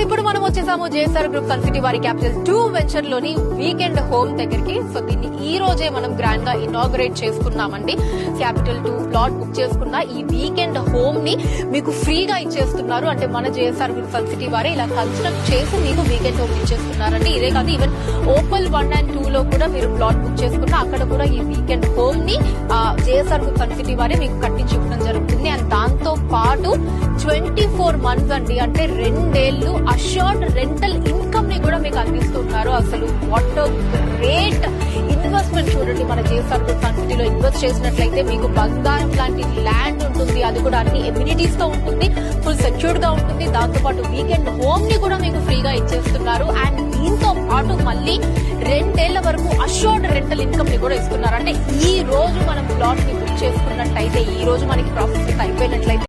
ఇప్పుడు మనం వచ్చేసాము జేఎస్ఆర్ గ్రూప్ సన్ సిటీ వారి క్యాపిటల్ 2 వెంచర్ లోని వీకెండ్ హోమ్ దగ్గరికి. సో దీన్ని ఈ రోజే మనం గ్రాండ్ గా ఇనాగ్రేట్ చేసుకున్నామండి. క్యాపిటల్ 2 ప్లాట్ బుక్ చేసుకున్న ఈ వీకెండ్ హోమ్ ని మీకు ఫ్రీగా ఇచ్చేస్తున్నారు. అంటే మన జేఎస్ఆర్ గ్రూప్ సన్ సిటీ వారే ఇలా కన్స్ట్రక్ట్ చేసి మీకు వీకెండ్ హోమ్ ఇచ్చేస్తున్నారండి. ఇదే కాదు, ఈవెన్ ఓపల్ 1 and 2 లో కూడా మీరు ప్లాట్ బుక్ చేసుకున్న అక్కడ కూడా ఈ వీకెండ్ హోమ్ ని జేఎస్ఆర్ గ్రూప్ సన్ సిటీ వారే మీకు కట్టించి ఇవ్వడం జరుగుతుంది. అండ్ దాంతో పాటు 24 months అండి, అంటే 2 ఏళ్లు అష్యూర్డ్ రెంటల్ ఇన్కమ్ ని కూడా మీకు అందిస్తున్నారు. అసలు వాట్ గ్రేట్ ఇన్వెస్ట్మెంట్ చూడండి. మన జేఎస్ఆర్ గ్రూప్ సన్ సిటీలో ఇన్వెస్ట్ చేసినట్లయితే మీకు బంగారం లాంటి ల్యాండ్ ఉంటుంది, అది కూడా అన్ని ఎమ్యూనిటీస్ తో ఉంటుంది, ఫుల్ సెక్యూర్డ్ గా ఉంటుంది. దాంతో పాటు వీకెండ్ హోమ్ ని కూడా మీకు ఫ్రీగా ఇచ్చేస్తున్నారు. అండ్ దీంతో పాటు మళ్ళీ 2 ఏళ్ల వరకు అష్యూర్డ్ రెంటల్ ఇన్కమ్ ని కూడా ఇస్తున్నారు. అంటే ఈ రోజు మనం ప్లాట్ ని బుక్ చేసుకున్నట్టయితే, ఈ రోజు మనకి ప్రాసెస్ అయిపోయినట్లయితే